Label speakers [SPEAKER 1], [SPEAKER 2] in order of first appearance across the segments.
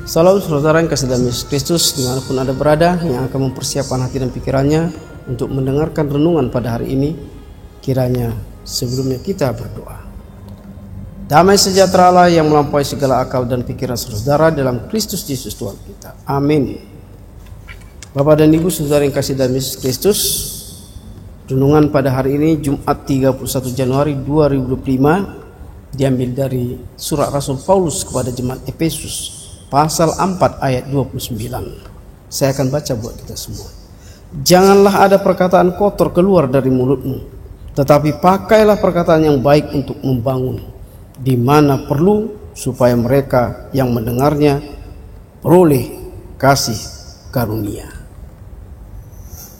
[SPEAKER 1] Salam saudara yang kasih dalam Yesus Kristus dimanapun Anda berada, yang akan mempersiapkan hati dan pikirannya untuk mendengarkan renungan pada hari ini. Kiranya sebelumnya kita berdoa. Damai sejahtera Allah yang melampaui segala akal dan pikiran saudara dalam Kristus Yesus Tuhan kita. Amin. Bapak dan Ibu saudara yang kasih dalam Yesus Kristus, renungan pada hari ini Jumat 31 Januari 2025 diambil dari surat Rasul Paulus kepada jemaat Efesus pasal 4 ayat 29. Saya akan baca buat kita semua. Janganlah ada perkataan kotor keluar dari mulutmu, tetapi pakailah perkataan yang baik untuk membangun, di mana perlu, supaya mereka yang mendengarnya beroleh kasih karunia.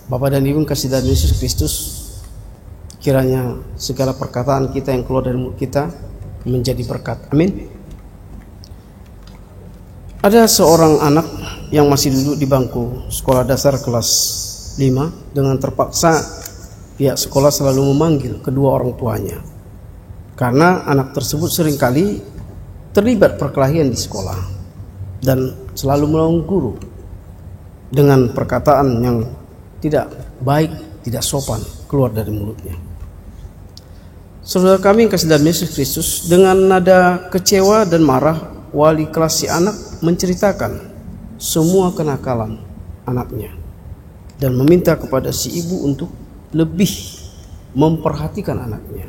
[SPEAKER 1] Bapak dan Ibu kasih dalam Yesus Kristus, kiranya segala perkataan kita yang keluar dari mulut kita menjadi berkat. Amin. Ada seorang anak yang masih duduk di bangku sekolah dasar kelas 5 dengan terpaksa pihak sekolah selalu memanggil kedua orang tuanya karena anak tersebut seringkali terlibat perkelahian di sekolah dan selalu melawan guru dengan perkataan yang tidak baik, tidak sopan keluar dari mulutnya. Saudara kami yang kasih dalam Yesus Kristus, dengan nada kecewa dan marah, wali kelas si anak menceritakan semua kenakalan anaknya dan meminta kepada si ibu untuk lebih memperhatikan anaknya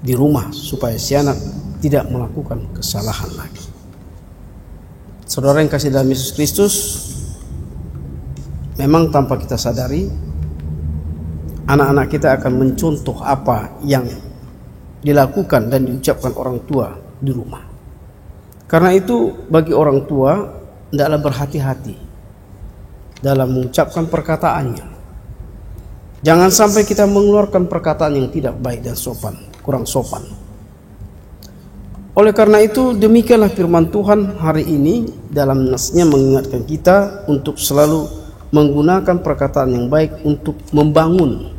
[SPEAKER 1] di rumah supaya si anak tidak melakukan kesalahan lagi. Saudara yang kasih dalam Yesus Kristus, memang tanpa kita sadari anak-anak kita akan mencontoh apa yang dilakukan dan diucapkan orang tua di rumah. Karena itu bagi orang tua hendaklah berhati-hati dalam mengucapkan perkataannya. Jangan sampai kita mengeluarkan perkataan yang tidak baik dan sopan, kurang sopan. Oleh karena itu demikianlah firman Tuhan hari ini dalam nasnya mengingatkan kita untuk selalu menggunakan perkataan yang baik untuk membangun.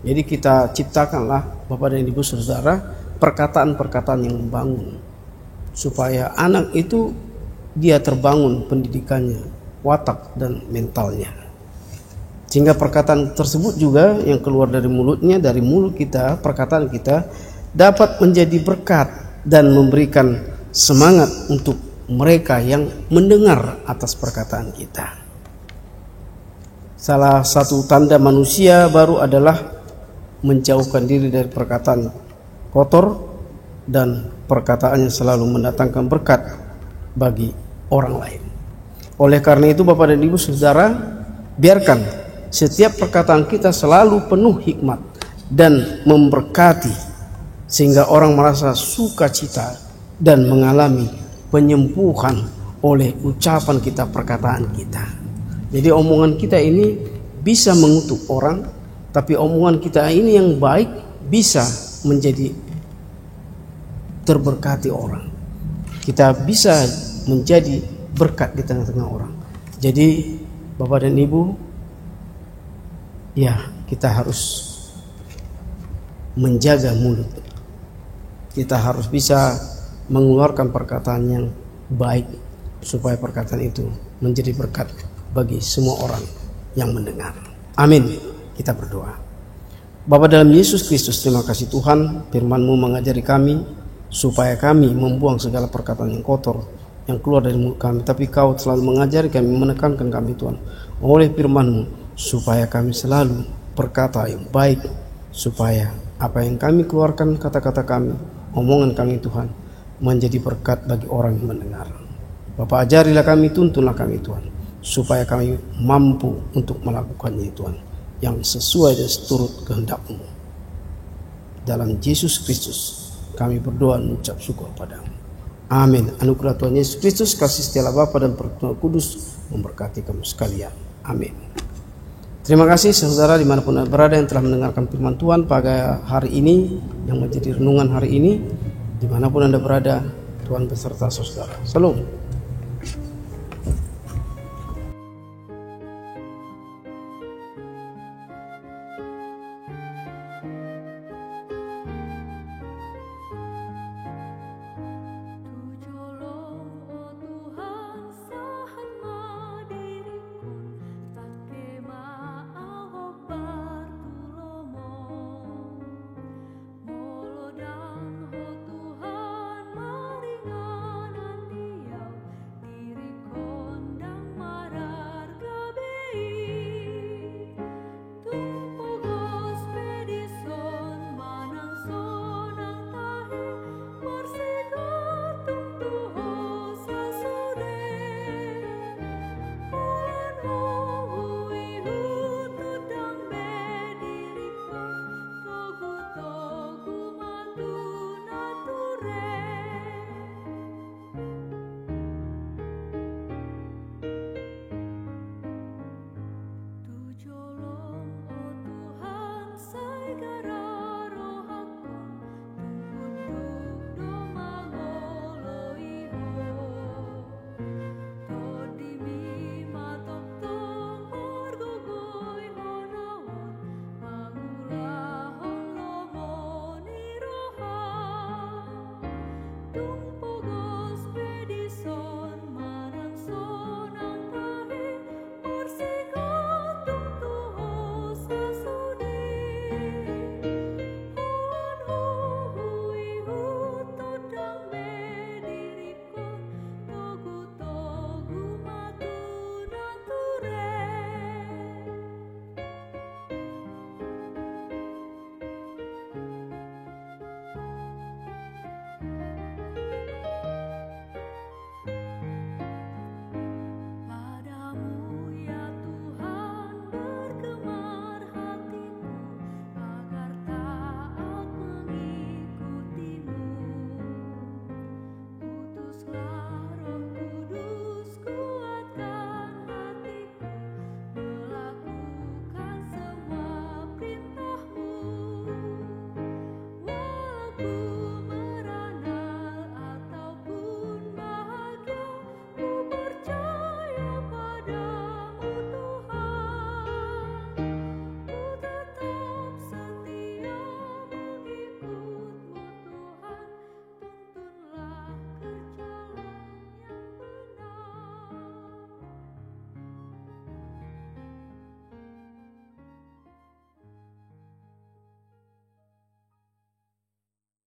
[SPEAKER 1] Jadi kita ciptakanlah Bapak dan Ibu saudara perkataan-perkataan yang membangun, supaya anak itu dia terbangun pendidikannya, watak dan mentalnya. Sehingga perkataan tersebut juga yang keluar dari mulutnya, dari mulut kita, perkataan kita dapat menjadi berkat dan memberikan semangat untuk mereka yang mendengar atas perkataan kita. Salah satu tanda manusia baru adalah menjauhkan diri dari perkataan kotor dan perkataannya selalu mendatangkan berkat bagi orang lain. Oleh karena itu Bapak dan Ibu saudara, biarkan setiap perkataan kita selalu penuh hikmat dan memberkati, sehingga orang merasa sukacita dan mengalami penyembuhan oleh ucapan kita, perkataan kita. Jadi omongan kita ini bisa mengutuk orang, tapi omongan kita ini yang baik bisa menjadi terberkati orang. Kita bisa menjadi berkat di tengah-tengah orang. Jadi Bapak dan Ibu, ya kita harus menjaga mulut. Kita harus bisa mengeluarkan perkataan yang baik supaya perkataan itu menjadi berkat bagi semua orang yang mendengar. Amin. Kita berdoa. Bapa dalam Yesus Kristus, terima kasih Tuhan, firman-Mu mengajari kami supaya kami membuang segala perkataan yang kotor yang keluar dari mulut kami, tapi Kau selalu mengajari kami, menekankan kami Tuhan oleh firman-Mu supaya kami selalu berkata yang baik, supaya apa yang kami keluarkan, kata-kata kami, omongan kami Tuhan, menjadi berkat bagi orang yang mendengar. Bapa, ajarilah kami, tuntunlah kami Tuhan, supaya kami mampu untuk melakukannya Tuhan yang sesuai dan seturut kehendak-Mu. Dalam Yesus Kristus kami berdoa mengucap syukur padamu. Amin. Anugerah Tuhan Yesus Kristus, kasih setia Bapa dan Perkenan Kudus memberkati kamu sekalian. Amin. Terima kasih saudara dimanapun Anda berada yang telah mendengarkan firman Tuhan pada hari ini, yang menjadi renungan hari ini. Dimanapun Anda berada, Tuhan beserta saudara. Salam.